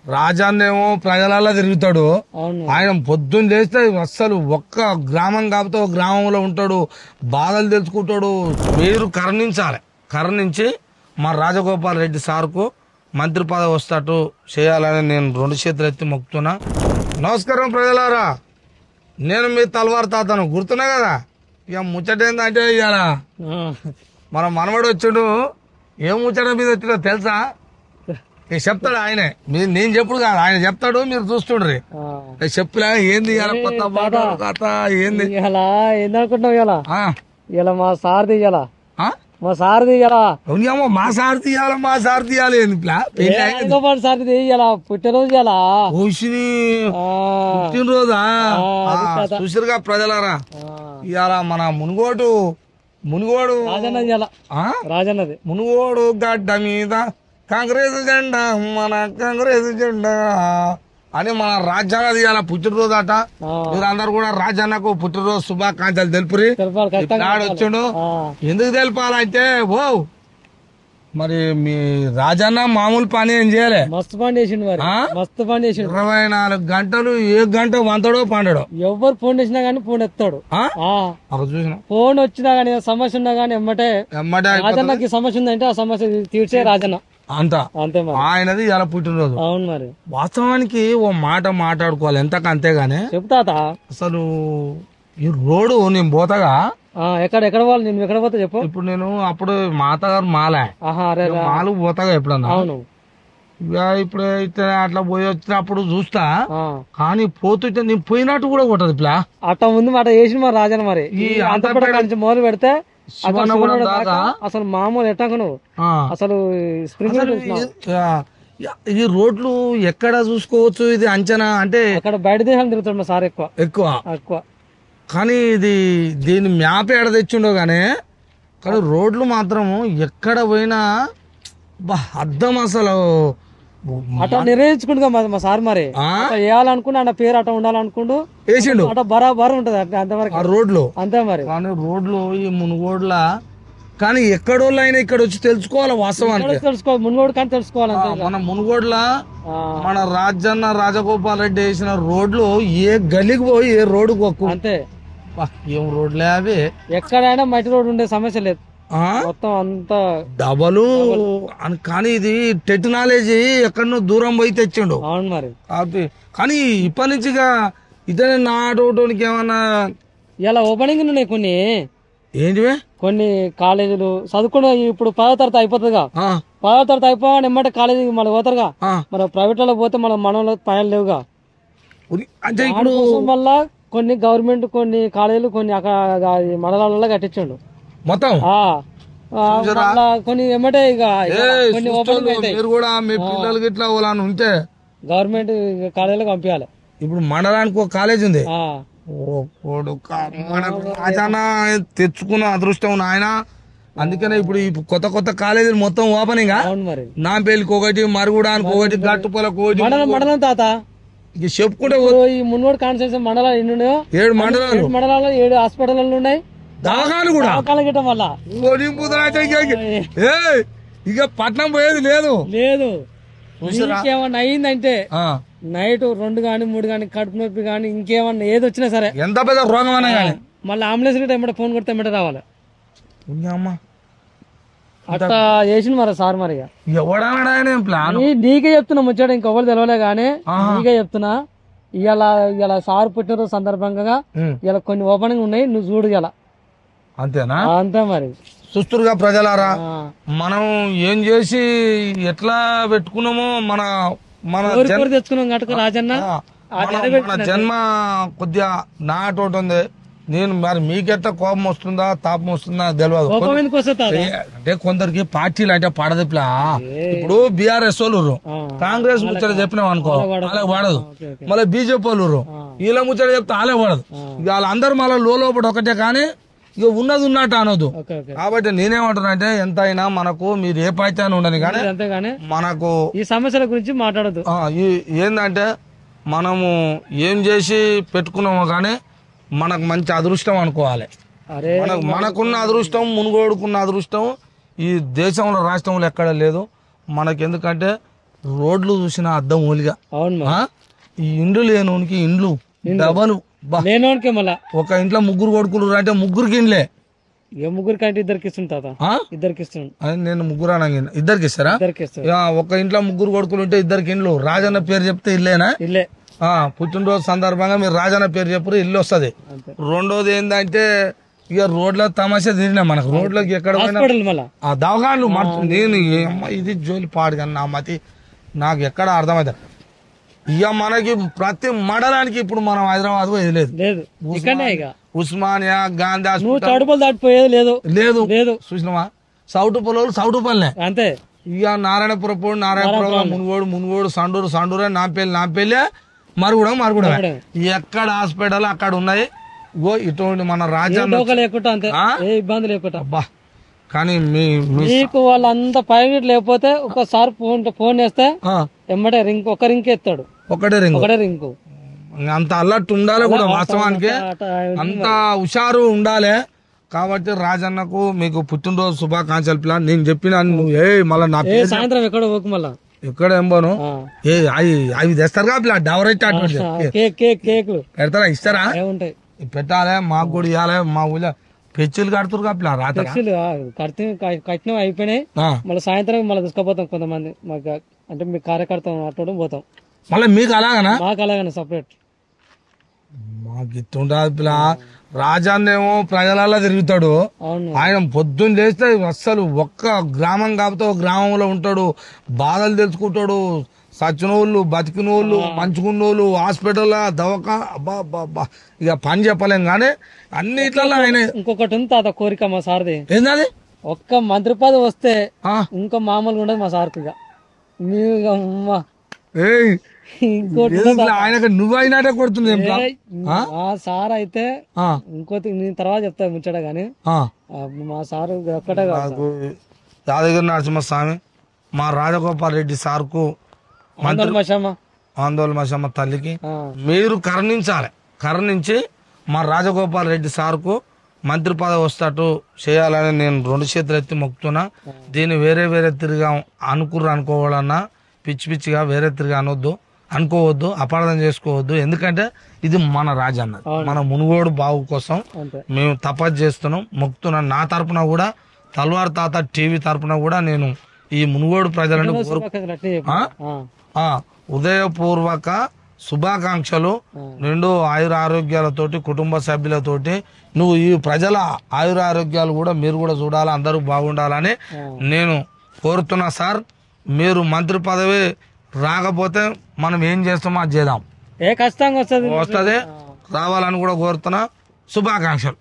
రాజాన్నేమో ప్రజలలో తిరుగుతాడు. ఆయన పొద్దున్న లేస్తే అస్సలు ఒక్క గ్రామం కాకపోతే ఒక గ్రామంలో ఉంటాడు, బాధలు తెలుసుకుంటాడు. మీరు కరుణించి మా రాజగోపాల్ రెడ్డి సార్కు మంత్రి పదవి వస్తాటు చేయాలని నేను 2 చేతులు ఎత్తి మొక్కుతున్నా. నమస్కారం ప్రజలారా, నేను మీ తలవారు తాతను గుర్తున్నా కదా. ఇక ముచ్చటేందంటే ఇవాళ మన మనవడు వచ్చిండు. ఏం ముచ్చట మీద వచ్చిందో తెలుసా? చెప్తాడు ఆయనే, నేను చెప్పుడు కాదు, ఆయన చెప్తాడు, మీరు చూస్తుండ్రి. చెప్పులే ఏంది కొత్త పాట కథ ఏంది ఏందనుకుంటున్నావు? ఇలా మా సార్ తీయాలా, మా సార్ తీయాలా, మా సార్ తీయాలి, మా సార్ తీయాలి సార్ తీయాలా, పుట్టినరోజు ఇలా పుట్టినరోజా చూసిరుగా ప్రజలారా. ఇవాళ మన మునుగోడు రాజన్నది మునుగోడు గడ్డ మీద కాంగ్రెస్ జెండా, మన కాంగ్రెస్ జెండా అని మన రాజ్యాంగ తీయాల పుట్టినరోజు అట. మీరందరూ కూడా రాజన్నకు పుట్టినరోజు శుభాకాంక్షలు తెలుపురి. వచ్చిండు ఎందుకు తెలపాలంటే మరి మీ రాజన్న మామూలు పని ఏం చేయాలి, మస్తు పని చేసిండు. మస్తు పని చేసిండు. 24 గంటలు ఏ గంట వంతడో పండడో. ఎవరు ఫోన్ చేసినా గానీ ఫోన్ ఎత్తాడు. చూసిన ఫోన్ వచ్చినా గానీ సమస్య ఉన్నా గానీ ఎమ్మటే రాజన్నకి సమస్య ఉందంటే ఆ సమస్య తీర్చే రాజన్న అంతా. అంతే ఆయనది ఇలా పుట్టినరోజు. అవును మరి వాస్తవానికి ఓ మాట మాట్లాడుకోవాలి ఎంతకు అంతేగానే. చెప్తా అసలు ఈ రోడ్డు నేను పోతాగా ఎక్కడ వాళ్ళు నేను ఎక్కడ పోతా చెప్పు. ఇప్పుడు నేను అప్పుడు మాతగారు మాలు పోతాగా ఎప్పుడన్నా. అవును ఇప్పుడు అయితే అట్లా పోయి వచ్చినప్పుడు చూస్తా, కానీ పోతుంటే నేను పోయినట్టు కూడా కొట్టదు ఇట్లా. అట్లా ముందు మాట వేసిన మరి రాజన్న మరి అంత మొదలు పెడితే అసలు మామూలు ఎట్టాక నువ్వు అసలు ఈ రోడ్లు ఎక్కడ చూసుకోవచ్చు. ఇది అంచనా అంటే అక్కడ బయట దేశం తిరుగుతాడు సార్ ఎక్కువ. కానీ ఇది దీని మ్యాప్ ఎక్కడ తెచ్చిండో గానీ, కానీ రోడ్లు మాత్రం ఎక్కడ పోయినా అర్థం అసలు అట్లా నిర్ణయించుకుంటా మా సార్ మరి వేయాలనుకుంటే అన్న పేరు అట్లా ఉండాలనుకుంటూ వేసిండు. అట్లా బరాబర్ ఉంటది అంతవరకు రోడ్లు అంతే మరి. కానీ రోడ్లు ఈ మునుగోడ్ల కానీ ఎక్కడోళ్ళు అయినా ఇక్కడ వచ్చి తెలుసుకోవాలి వాస్తవానికి. తెలుసుకోవాలి మునుగోడు కానీ తెలుసుకోవాలి. మన మునుగోడ్ల మన రాజగోపాల్ రెడ్డి వేసిన రోడ్లు ఏ గలీకి పోయి ఏ రోడ్డు కొక్కు అంతే. ఏం రోడ్లే అవి, ఎక్కడైనా మట్టి రోడ్డు ఉండే సమస్య లేదు మొత్తం అంతా డబలు. కానీ ఇది టెక్నాలజీ ఎక్కడో దూరం పోయి తెచ్చిండు. అవును మరి. కానీ ఇప్పటి నుంచిగా ఇదే నాటోనికి ఏమన్నా ఇలా ఓపెనింగ్ ఉన్నాయి కొన్ని. ఏంటివే? కొన్ని కాలేజీలు చదువుకుని ఇప్పుడు 10వ తరగతి అయిపోతుందిగా. 10వ తరగతి అయిపోగానే ఎమ్మటే కాలేజీ మళ్ళీ పోతారుగా. మరి ప్రైవేట్ లో పోతే మన పైన లేవుగా. మళ్ళా కొన్ని గవర్నమెంట్ కొన్ని కాలేజీలు కొన్ని అక్కడ మండలాలలో కట్టించండు మొత్తం. కొన్ని ఎమ్మటే ఇక కొన్ని పిల్లలకి ఇట్లా ఉంటే గవర్నమెంట్ కాలేజీలకు పంపించాలి. ఇప్పుడు మండలానికి ఒక కాలేజ్ ఉంది. తెచ్చుకున్న అదృష్టం నాయన. అందుకనే ఇప్పుడు కొత్త కాలేజీలు మొత్తం ఓపెనింగ్. నా పెళ్లికి ఒకటి, మరుగుడానికి ఒకటి, గట్టుపలకు ఒకటి. మండలం తాత ఇక చెప్పుకుంటే ఈ మున్గోడు కాన్స్టిట్యూన్సీ మండలాలు ఎన్ని ఉన్నాయో 7 మండలాలు. 7 మండలాల్లో 7 హాస్పిటల్ ఉన్నాయి. దవాఖాలు కూడా గిట్టం వల్ల ఇక పట్నం పోయేది లేదు. ఇంకేమన్నా అయిందంటే నైట్ 2 గానీ 3 గానీ కడుపు నొప్పి గానీ ఇంకేమన్నా ఏది వచ్చినా సరే, ఎంత పెద్ద రోగం అన్నా కానీ మళ్ళీ అంబులెన్స్ గిట్ట ఎమ్మటే ఫోన్ కొడితే ఎమ్మటే రావాలి. అట్లా చేసింది మరి సార్. మరి నీకే చెప్తున్నా ముచ్చాడు, ఇంకొకరు తెలియలే గానీ నీకే చెప్తున్నా. ఇవాళ సార్ పుట్టినరోజు సందర్భంగా ఇలా కొన్ని ఓపెనింగ్ ఉన్నాయి, నువ్వు చూడు. ఇలా అంతేనా? అంతే మరి. చూస్తురుగా ప్రజలారా, మనం ఏం చేసి ఎట్లా పెట్టుకున్నామో తెచ్చుకున్నాం కట్టుకు రాజన్న. జన్మ కొద్దిగా నాటోటి ఉంది. నేను మరి మీకెట్లా కోపం వస్తుందా తాపం వస్తుందా తెలియదు. అంటే కొందరికి పార్టీలు అంటే పడదిప్లా. ఇప్పుడు బీఆర్ఎస్ వాళ్ళు కాంగ్రెస్ ముచ్చట చెప్పినాం అనుకో అలాగే పడదు. మళ్ళీ బీజేపీ వాళ్ళు వీళ్ళ ముచ్చట చెప్తే అలాగే పడదు. ఇక వాళ్ళందరూ మళ్ళీ లోపల ఒకటే కానీ ఇక ఉన్నది ఉన్నట్టు అనొద్దు. కాబట్టి నేనేమంటున్నా ఎంత అయినా మనకు మీరు ఏ పార్టీ అని ఉండని కానీ మనకు ఈ సమస్యల గురించి మాట్లాడదు. ఏంటంటే మనము ఏం చేసి పెట్టుకున్నామో కానీ మనకు మంచి అదృష్టం అనుకోవాలి. మనకున్న అదృష్టం, మునుగోడుకున్న అదృష్టం ఈ దేశంలో రాష్ట్రంలో ఎక్కడ లేదు మనకి. ఎందుకంటే రోడ్లు చూసిన అద్దం ఊలిగా. అవును ఈ ఇండ్లు లేనోనికి ఇండ్లు డబలు. లేనోనికి మళ్ళా ఒక ఇంట్లో ముగ్గురు కొడుకులు అంటే ముగ్గురికి ఇండ్లే. ఇక ముగ్గురికి అంటే ఇద్దరికి ఇస్తుంటా, ఇద్దరికి ఇస్తున్నాను. నేను ముగ్గురు అనగా ఇద్దరికి ఇస్తారా? ఒక ఇంట్లో ముగ్గురు కొడుకులు ఉంటే ఇద్దరికి ఇండ్లు. రాజన్న పేరు చెప్తే ఇల్లేనా? ఇల్లే. పుట్టినరోజు సందర్భంగా మీరు రాజన్న పేరు చెప్పరు, ఇల్లు వస్తుంది. రెండోది ఏంటంటే ఇక రోడ్ల తమాషా తిరిగినా మనకు. రోడ్లకి ఎక్కడ దవాఖాన్లు నేను ఇది జోలి పాడు కానీ నా మతి నాకు ఎక్కడ అర్థమైతే. ఇక మనకి ప్రతి మండలానికి ఇప్పుడు మనం హైదరాబాద్ పోయేది లేదు. ఉస్మానియా, గాంధీ దాటిపోయేది లేదు లేదు చూసినావా? సౌటు పొలాలు సౌటు పల్లె అంతే. ఇక నారాయణపురం నారాయణపురం, మునుగోడు సండూరు నాంపల్లి మరుగుడ ఎక్కడ హాస్పిటల్ అక్కడ ఉన్నాయి. ఇటువంటి మన రాజ్యాంగం ఇబ్బంది లేకుండా. అబ్బా కానీ మీకు వాళ్ళంతా ప్రైవేట్ లేకపోతే ఒకసారి ఫోన్ చేస్తే ఎమ్మటే రింక్ ఒక రింక్ ఎత్తాడు. ఒకటే రింక్. అంత అలర్ట్ ఉండాలి కూడా వాస్తవానికి, అంత హుషారు ఉండాలి. కాబట్టి రాజన్నకు మీకు పుట్టినరోజు శుభాకాంక్షలు. ప్లాన్ నేను చెప్పిన మళ్ళీ నా సాయంత్రం ఎక్కడ పోకు మళ్ళా ఎక్కడ ఏం పోను. అవి తెస్తారుగా పిల్ల డవరైట్ పెడతారా? ఇస్తారా? పెట్టాలి. మాకు కూడా ఇవ్వాలి. మా ఊళ్ళో పెచ్చులు కడుతురు పిల్ల. రాత్రి కట్టిన అయిపోయినాయి. మళ్ళీ సాయంత్రం మళ్ళీ తీసుకుపోతాం కొంతమంది మాకు, అంటే మీ కార్యకర్త అటు పోతాం. మళ్ళీ మీకు అలాగనా? మాకు అలాగనే సపరేట్. మాకు ఇస్తుంటది పిల్ల. రాజాన్నేమో ప్రజలలో తిరుగుతాడు. ఆయన పొద్దున్న లేస్తే అస్సలు ఒక్క గ్రామం కాకపోతే ఒక గ్రామంలో ఉంటాడు. బాధలు తెలుసుకుంటాడు. సచ్చినోళ్ళు, బతికినోళ్ళు, మంచుకున్నోళ్ళు, హాస్పిటల్, దవాఖా, అబ్బా ఇక పని చెప్పలేం కానీ అన్నిట్లలో ఆయన. ఇంకొకటి ఉంది తాత కోరిక మా సార్ది. ఏంటది? ఒక్క మంత్రి పదవి వస్తే ఇంకా మామూలుగా ఉండదు మా సార్కి. ఇక ఆయనకు నువ్వైనాటే కొడుతుంది మా సార్ అయితే. ఇంకోటి నేను తర్వాత చెప్తా ముచ్చట గాని మా సారు ఒక్కటే కాదు. యాదగిరి నరసింహస్వామి మా రాజగోపాల్ రెడ్డి సార్కు, ఆందోళన మషమ్మ తల్లికి మీరు కరుణించి మా రాజగోపాల్ రెడ్డి సార్కు మంత్రి పదవి వస్తట్టు చేయాలని నేను 2 చేతులు ఎత్తి మొక్కుతున్నా. దీన్ని వేరే తిరిగా అనుకోవాలన్నా పిచ్చిగా వేరే తిరిగా అనుకోవద్దు, అపార్థం చేసుకోవద్దు. ఎందుకంటే ఇది మన రాజన్న, మన మునుగోడు బావు కోసం మేము తపస్సు చేస్తున్నాం, మొక్కుతున్నాం. నా తరపున కూడా తల్వార్ తాత టీవీ తరపున కూడా నేను ఈ మునుగోడు ప్రజలను ఉదయపూర్వక శుభాకాంక్షలు. 2 ఆయుర ఆరోగ్యాలతోటి, కుటుంబ సభ్యులతోటి నువ్వు ఈ ప్రజల ఆయుర ఆరోగ్యాలు కూడా మీరు కూడా చూడాలి, అందరూ బాగుండాలని నేను కోరుతున్నా. సార్ మీరు మంత్రి పదవి రాకపోతే మనం ఏం చేస్తామో అది చేద్దాం. ఖచ్చితంగా వస్తుంది, రావాలని కూడా కోరుతున్నా. శుభాకాంక్షలు.